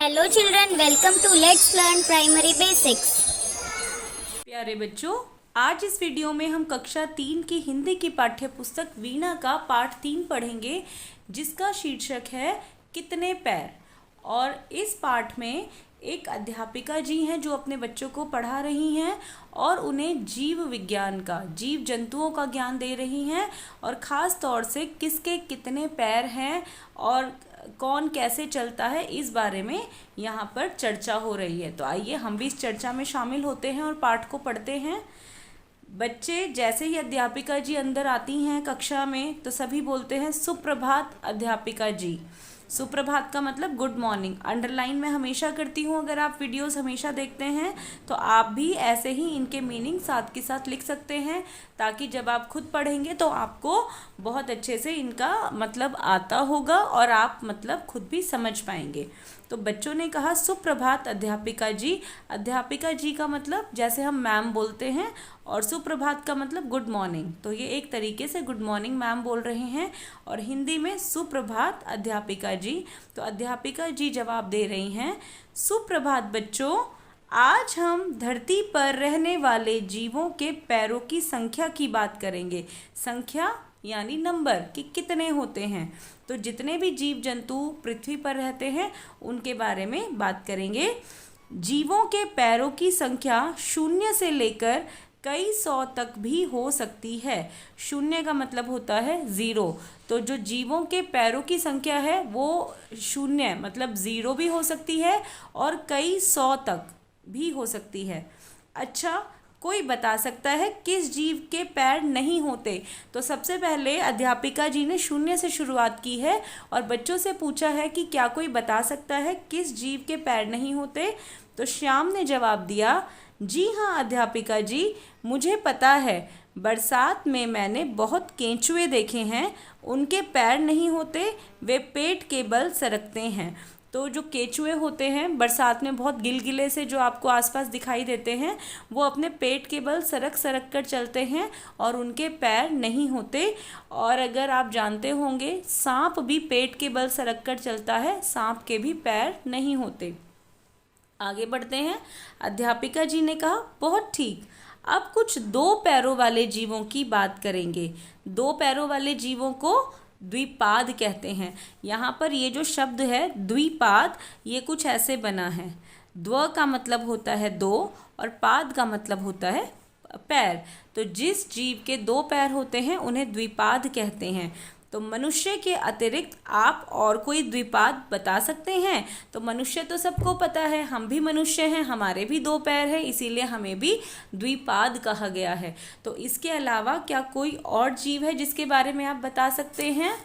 Hello children, welcome to Let's Learn Primary Basics. प्यारे बच्चों, आज इस वीडियो में हम कक्षा 3 की हिंदी की पाठ्य पुस्तक वीणा का पाठ 3 पढ़ेंगे, जिसका शीर्षक है कितने पैर। और इस पाठ में एक अध्यापिका जी हैं जो अपने बच्चों को पढ़ा रही हैं और उन्हें जीव विज्ञान का, जीव जंतुओं का ज्ञान दे रही हैं, और ख़ास तौर से किसके कितने पैर हैं और कौन कैसे चलता है, इस बारे में यहाँ पर चर्चा हो रही है। तो आइए हम भी इस चर्चा में शामिल होते हैं और पाठ को पढ़ते हैं। बच्चे जैसे ही अध्यापिका जी अंदर आती हैं कक्षा में तो सभी बोलते हैं सुप्रभात अध्यापिका जी। सुप्रभात का मतलब गुड मॉर्निंग। अंडरलाइन मैं हमेशा करती हूँ, अगर आप वीडियोस हमेशा देखते हैं तो आप भी ऐसे ही इनके मीनिंग साथ के साथ लिख सकते हैं, ताकि जब आप खुद पढ़ेंगे तो आपको बहुत अच्छे से इनका मतलब आता होगा और आप मतलब खुद भी समझ पाएंगे। तो बच्चों ने कहा सुप्रभात अध्यापिका जी। अध्यापिका जी का मतलब जैसे हम मैम बोलते हैं, और सुप्रभात का मतलब गुड मॉर्निंग। तो ये एक तरीके से गुड मॉर्निंग मैम बोल रहे हैं और हिंदी में सुप्रभात अध्यापिका जी। तो अध्यापिका जी जवाब दे रही हैं, सुप्रभात बच्चों, आज हम धरती पर रहने वाले जीवों के पैरों की संख्या की बात करेंगे। संख्या यानी नंबर कि कितने होते हैं। तो जितने भी जीव जंतु पृथ्वी पर रहते हैं उनके बारे में बात करेंगे। जीवों के पैरों की संख्या 0 से लेकर कई 100 तक भी हो सकती है। 0 का मतलब होता है 0। तो जो जीवों के पैरों की संख्या है वो 0 मतलब 0 भी हो सकती है और कई 100 तक भी हो सकती है। अच्छा, कोई बता सकता है किस जीव के पैर नहीं होते? तो सबसे पहले अध्यापिका जी ने 0 से शुरुआत की है और बच्चों से पूछा है कि क्या कोई बता सकता है किस जीव के पैर नहीं होते? तो श्याम ने जवाब दिया, जी हाँ अध्यापिका जी, मुझे पता है। बरसात में मैंने बहुत केंचुए देखे हैं, उनके पैर नहीं होते, वे पेट के बल सरकते हैं। तो जो केचुए होते हैं बरसात में बहुत गिलगिले से जो आपको आसपास दिखाई देते हैं, वो अपने पेट के बल सरक सरक कर चलते हैं और उनके पैर नहीं होते। और अगर आप जानते होंगे सांप भी पेट के बल सरक कर चलता है, सांप के भी पैर नहीं होते। आगे बढ़ते हैं। अध्यापिका जी ने कहा, बहुत ठीक, अब कुछ 2 पैरों वाले जीवों की बात करेंगे। 2 पैरों वाले जीवों को द्विपाद कहते हैं। यहाँ पर ये जो शब्द है द्विपाद, ये कुछ ऐसे बना है। द्व का मतलब होता है 2 और पाद का मतलब होता है पैर। तो जिस जीव के 2 पैर होते हैं उन्हें द्विपाद कहते हैं। तो मनुष्य के अतिरिक्त आप और कोई द्विपाद बता सकते हैं? तो मनुष्य तो सबको पता है, हम भी मनुष्य हैं, हमारे भी 2 पैर हैं, इसीलिए हमें भी द्विपाद कहा गया है। तो इसके अलावा क्या कोई और जीव है जिसके बारे में आप बता सकते हैं?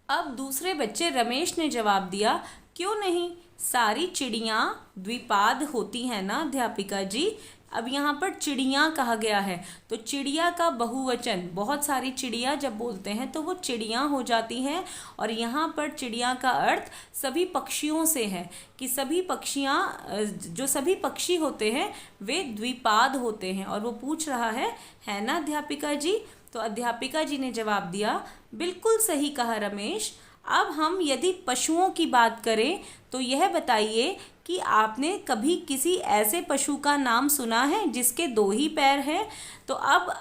अब दूसरे बच्चे रमेश ने जवाब दिया, क्यों नहीं, सारी चिड़ियाँ द्विपाद होती हैं ना अध्यापिका जी। अब यहाँ पर चिड़ियाँ कहा गया है, तो चिड़िया का बहुवचन, बहुत सारी चिड़िया जब बोलते हैं तो वो चिड़ियाँ हो जाती हैं। और यहाँ पर चिड़िया का अर्थ सभी पक्षियों से है कि सभी पक्षियाँ, जो सभी पक्षी होते हैं वे द्विपाद होते हैं। और वो पूछ रहा है ना अध्यापिका जी? तो अध्यापिका जी ने जवाब दिया, बिल्कुल सही कहा रमेश। अब हम यदि पशुओं की बात करें तो यह बताइए कि आपने कभी किसी ऐसे पशु का नाम सुना है जिसके 2 ही पैर हैं? तो अब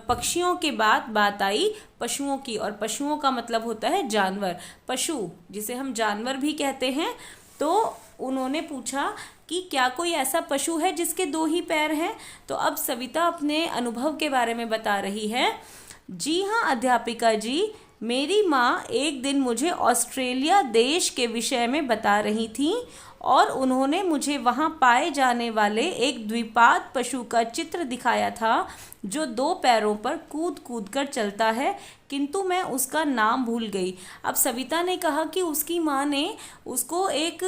पक्षियों के बाद बात आई पशुओं की, और पशुओं का मतलब होता है जानवर। पशु जिसे हम जानवर भी कहते हैं। तो उन्होंने पूछा कि क्या कोई ऐसा पशु है जिसके 2 ही पैर हैं? तो अब सविता अपने अनुभव के बारे में बता रही है। जी हाँ अध्यापिका जी, मेरी माँ एक दिन मुझे ऑस्ट्रेलिया देश के विषय में बता रही थी और उन्होंने मुझे वहाँ पाए जाने वाले एक द्विपाद पशु का चित्र दिखाया था जो 2 पैरों पर कूद कूद कर चलता है, किंतु मैं उसका नाम भूल गई। अब सविता ने कहा कि उसकी माँ ने उसको एक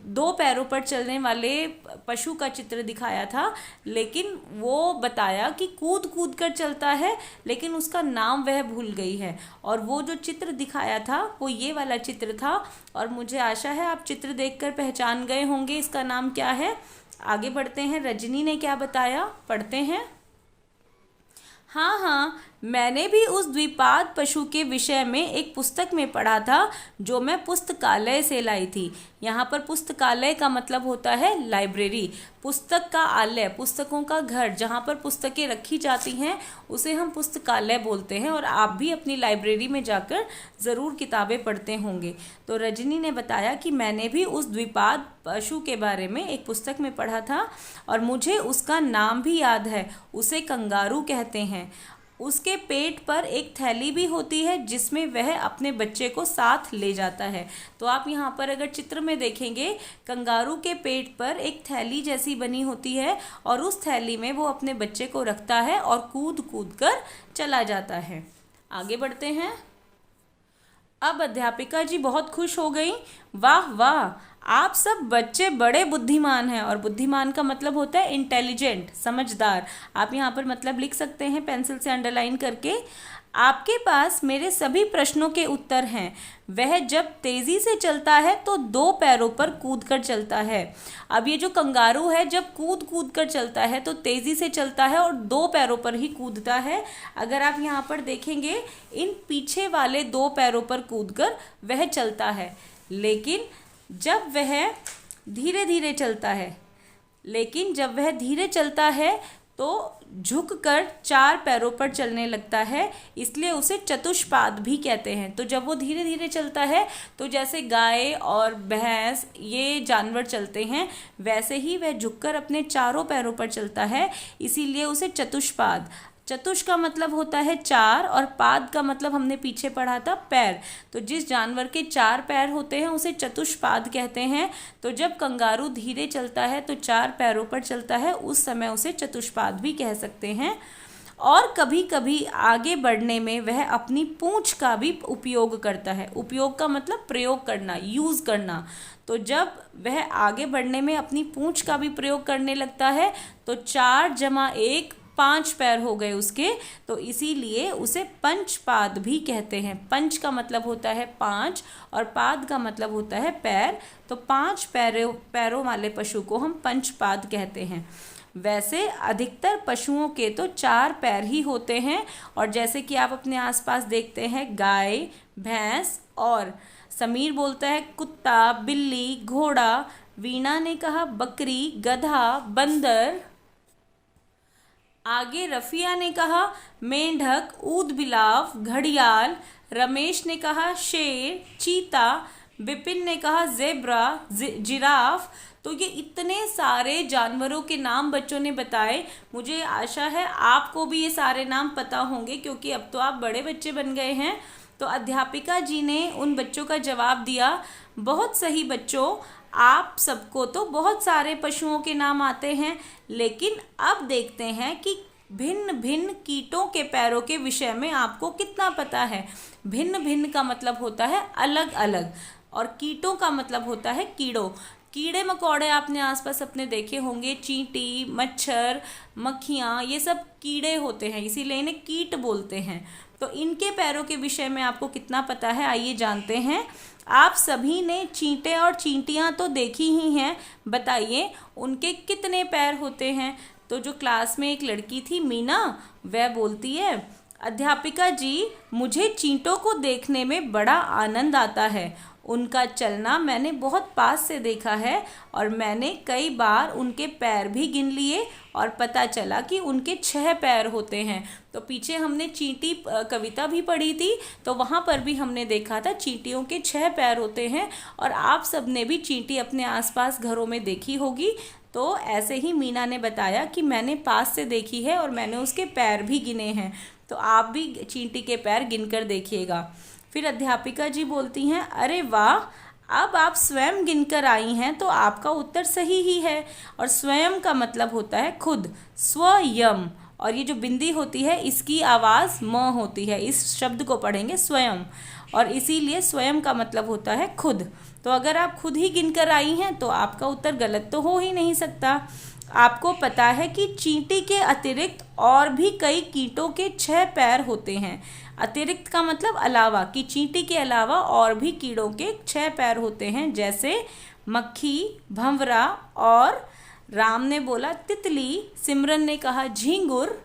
2 पैरों पर चलने वाले पशु का चित्र दिखाया था, लेकिन वो बताया कि कूद कूद कर चलता है, लेकिन उसका नाम वह भूल गई है। और वो जो चित्र दिखाया था वो ये वाला चित्र था, और मुझे आशा है आप चित्र देखकर पहचान गए होंगे इसका नाम क्या है। आगे बढ़ते हैं। रजनी ने क्या बताया, पढ़ते हैं। हाँ हाँ, मैंने भी उस द्विपाद पशु के विषय में एक पुस्तक में पढ़ा था जो मैं पुस्तकालय से लाई थी। यहाँ पर पुस्तकालय का मतलब होता है लाइब्रेरी। पुस्तक का आलय, पुस्तकों का घर, जहाँ पर पुस्तकें रखी जाती हैं उसे हम पुस्तकालय बोलते हैं। और आप भी अपनी लाइब्रेरी में जाकर ज़रूर किताबें पढ़ते होंगे। तो रजनी ने बताया कि मैंने भी उस द्विपाद पशु के बारे में एक पुस्तक में पढ़ा था और मुझे उसका नाम भी याद है, उसे कंगारू कहते हैं। उसके पेट पर एक थैली भी होती है जिसमें वह अपने बच्चे को साथ ले जाता है। तो आप यहाँ पर अगर चित्र में देखेंगे, कंगारू के पेट पर एक थैली जैसी बनी होती है और उस थैली में वो अपने बच्चे को रखता है और कूद कूद कर चला जाता है। आगे बढ़ते हैं। अब अध्यापिका जी बहुत खुश हो गई। वाह वाह, आप सब बच्चे बड़े बुद्धिमान हैं। और बुद्धिमान का मतलब होता है इंटेलिजेंट, समझदार। आप यहाँ पर मतलब लिख सकते हैं पेंसिल से अंडरलाइन करके। आपके पास मेरे सभी प्रश्नों के उत्तर हैं। वह जब तेज़ी से चलता है तो 2 पैरों पर कूद कर चलता है। अब ये जो कंगारू है जब कूद कूद कर चलता है तो तेज़ी से चलता है और 2 पैरों पर ही कूदता है। अगर आप यहाँ पर देखेंगे, इन पीछे वाले 2 पैरों पर कूदकर वह चलता है। लेकिन जब वह धीरे धीरे चलता है तो झुककर 4 पैरों पर चलने लगता है, इसलिए उसे चतुष्पाद भी कहते हैं। तो जब वो धीरे धीरे चलता है तो जैसे गाय और भैंस ये जानवर चलते हैं, वैसे ही वह झुककर अपने 4 पैरों पर चलता है, इसीलिए उसे चतुष्पाद। चतुष का मतलब होता है 4 और पाद का मतलब हमने पीछे पढ़ा था पैर। तो जिस जानवर के 4 पैर होते हैं उसे चतुष्पाद कहते हैं। तो जब कंगारू धीरे चलता है तो 4 पैरों पर चलता है, उस समय उसे चतुष्पाद भी कह सकते हैं। और कभी कभी आगे बढ़ने में वह अपनी पूंछ का भी उपयोग करता है। उपयोग का मतलब प्रयोग करना, यूज़ करना। तो जब वह आगे बढ़ने में अपनी पूंछ का भी प्रयोग करने लगता है तो 4 + 1 5 पैर हो गए उसके, तो इसीलिए उसे पंचपाद भी कहते हैं। पंच का मतलब होता है 5 और पाद का मतलब होता है पैर। तो 5 पैरों वाले पशु को हम पंचपाद कहते हैं। वैसे अधिकतर पशुओं के तो 4 पैर ही होते हैं। और जैसे कि आप अपने आसपास देखते हैं, गाय, भैंस, और समीर बोलता है कुत्ता, बिल्ली, घोड़ा। वीणा ने कहा बकरी, गधा, बंदर। आगे रफ़िया ने कहा मेंढक, ऊदबिलाव, घड़ियाल। रमेश ने कहा शेर, चीता। विपिन ने कहा ज़ेब्रा, जिराफ। तो ये इतने सारे जानवरों के नाम बच्चों ने बताए। मुझे आशा है आपको भी ये सारे नाम पता होंगे, क्योंकि अब तो आप बड़े बच्चे बन गए हैं। तो अध्यापिका जी ने उन बच्चों का जवाब दिया, बहुत सही बच्चों, आप सबको तो बहुत सारे पशुओं के नाम आते हैं, लेकिन अब देखते हैं कि भिन्न भिन्न कीटों के पैरों के विषय में आपको कितना पता है। भिन्न भिन्न का मतलब होता है अलग अलग, और कीटों का मतलब होता है कीड़ों। कीड़े मकोड़े आपने आसपास अपने देखे होंगे, चींटी, मच्छर, मक्खियाँ, ये सब कीड़े होते हैं, इसीलिए इन्हें कीट बोलते हैं। तो इनके पैरों के विषय में आपको कितना पता है, आइए जानते हैं। आप सभी ने चींटे और चींटियाँ तो देखी ही हैं, बताइए उनके कितने पैर होते हैं। तो जो क्लास में एक लड़की थी मीना, वह बोलती है, अध्यापिका जी मुझे चींटों को देखने में बड़ा आनंद आता है। उनका चलना मैंने बहुत पास से देखा है और मैंने कई बार उनके पैर भी गिन लिए और पता चला कि उनके 6 पैर होते हैं। तो पीछे हमने चींटी कविता भी पढ़ी थी, तो वहाँ पर भी हमने देखा था चींटियों के 6 पैर होते हैं। और आप सब ने भी चींटी अपने आसपास घरों में देखी होगी। तो ऐसे ही मीना ने बताया कि मैंने पास से देखी है और मैंने उसके पैर भी गिने हैं। तो आप भी चींटी के पैर गिनकर देखिएगा। फिर अध्यापिका जी बोलती हैं, अरे वाह, अब आप स्वयं गिनकर आई हैं तो आपका उत्तर सही ही है। और स्वयं का मतलब होता है खुद, स्वयं। और ये जो बिंदी होती है इसकी आवाज़ म होती है, इस शब्द को पढ़ेंगे स्वयं, और इसीलिए स्वयं का मतलब होता है खुद। तो अगर आप खुद ही गिनकर आई हैं तो आपका उत्तर गलत तो हो ही नहीं सकता। आपको पता है कि चींटी के अतिरिक्त और भी कई कीटों के 6 पैर होते हैं। अतिरिक्त का मतलब अलावा, कि चींटी के अलावा और भी कीड़ों के 6 पैर होते हैं, जैसे मक्खी, भंवरा और राम ने बोला तितली, सिमरन ने कहा झींगुर।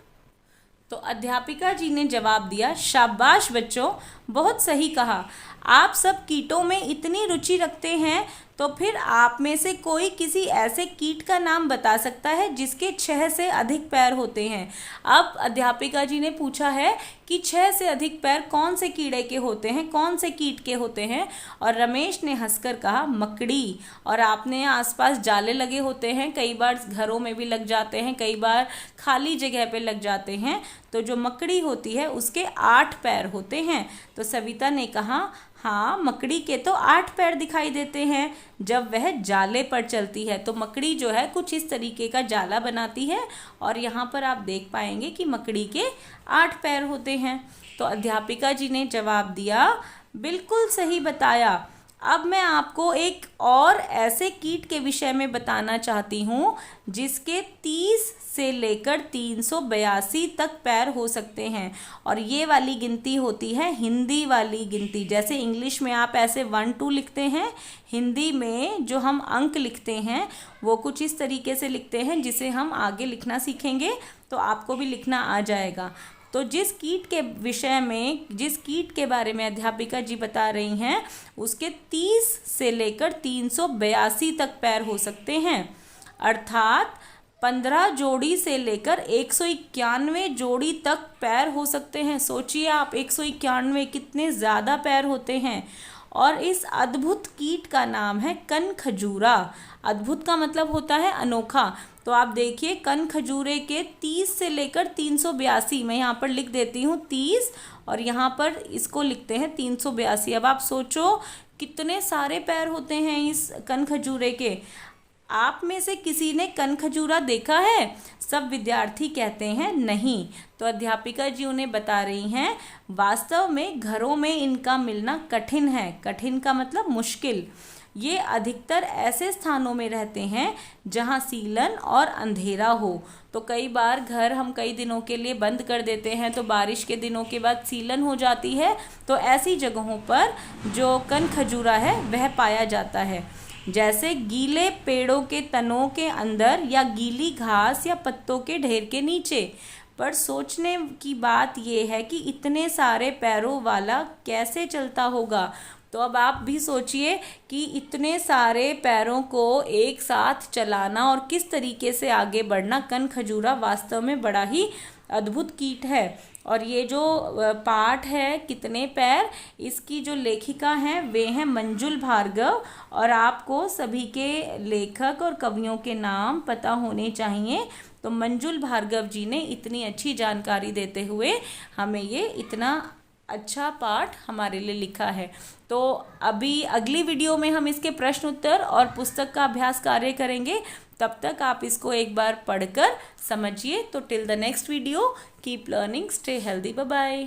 तो अध्यापिका जी ने जवाब दिया, शाबाश बच्चों, बहुत सही कहा। आप सब कीटों में इतनी रुचि रखते हैं, तो फिर आप में से कोई किसी ऐसे कीट का नाम बता सकता है जिसके 6 से अधिक पैर होते हैं। अब अध्यापिका जी ने पूछा है कि 6 से अधिक पैर कौन से कीड़े के होते हैं, कौन से कीट के होते हैं। और रमेश ने हंसकर कहा, मकड़ी। और आपने आसपास जाले लगे होते हैं, कई बार घरों में भी लग जाते हैं, कई बार खाली जगह पे लग जाते हैं। तो जो मकड़ी होती है उसके 8 पैर होते हैं। तो सविता ने कहा, हाँ, मकड़ी के तो 8 पैर दिखाई देते हैं जब वह जाले पर चलती है। तो मकड़ी जो है कुछ इस तरीके का जाला बनाती है और यहाँ पर आप देख पाएंगे कि मकड़ी के 8 पैर होते हैं। तो अध्यापिका जी ने जवाब दिया, बिल्कुल सही बताया। अब मैं आपको एक और ऐसे कीट के विषय में बताना चाहती हूँ जिसके 30 से लेकर 382 तक पैर हो सकते हैं। और ये वाली गिनती होती है हिंदी वाली गिनती। जैसे इंग्लिश में आप ऐसे 1 2 लिखते हैं, हिंदी में जो हम अंक लिखते हैं वो कुछ इस तरीके से लिखते हैं, जिसे हम आगे लिखना सीखेंगे तो आपको भी लिखना आ जाएगा। तो जिस कीट के विषय में, जिस कीट के बारे में अध्यापिका जी बता रही हैं, उसके 30 से लेकर 382 तक पैर हो सकते हैं। अर्थात 15 जोड़ी से लेकर 191 जोड़ी तक पैर हो सकते हैं। सोचिए आप, 191 कितने ज़्यादा पैर होते हैं। और इस अद्भुत कीट का नाम है कनखजूरा। अद्भुत का मतलब होता है अनोखा। तो आप देखिए, कनखजूरे के 30 से लेकर 382, मैं यहाँ पर लिख देती हूँ 30 और यहाँ पर इसको लिखते हैं 382। अब आप सोचो कितने सारे पैर होते हैं इस कनखजूरे के। आप में से किसी ने कनखजूरा देखा है? सब विद्यार्थी कहते हैं नहीं। तो अध्यापिका जी उन्हें बता रही हैं, वास्तव में घरों में इनका मिलना कठिन है। कठिन का मतलब मुश्किल। ये अधिकतर ऐसे स्थानों में रहते हैं जहाँ सीलन और अंधेरा हो। तो कई बार घर हम कई दिनों के लिए बंद कर देते हैं, तो बारिश के दिनों के बाद सीलन हो जाती है। तो ऐसी जगहों पर जो कनखजूरा है वह पाया जाता है। जैसे गीले पेड़ों के तनों के अंदर या गीली घास या पत्तों के ढेर के नीचे। पर सोचने की बात यह है कि इतने सारे पैरों वाला कैसे चलता होगा। तो अब आप भी सोचिए कि इतने सारे पैरों को एक साथ चलाना और किस तरीके से आगे बढ़ना। कनखजूरा वास्तव में बड़ा ही अद्भुत कीट है। और ये जो पाठ है कितने पैर, इसकी जो लेखिका हैं वे हैं मंजुल भार्गव। और आपको सभी के लेखक और कवियों के नाम पता होने चाहिए। तो मंजुल भार्गव जी ने इतनी अच्छी जानकारी देते हुए हमें ये इतना अच्छा पाठ हमारे लिए लिखा है। तो अभी अगली वीडियो में हम इसके प्रश्न उत्तर और पुस्तक का अभ्यास कार्य करेंगे। तब तक आप इसको एक बार पढ़कर समझिए। तो till the next video, keep learning, stay healthy, bye bye.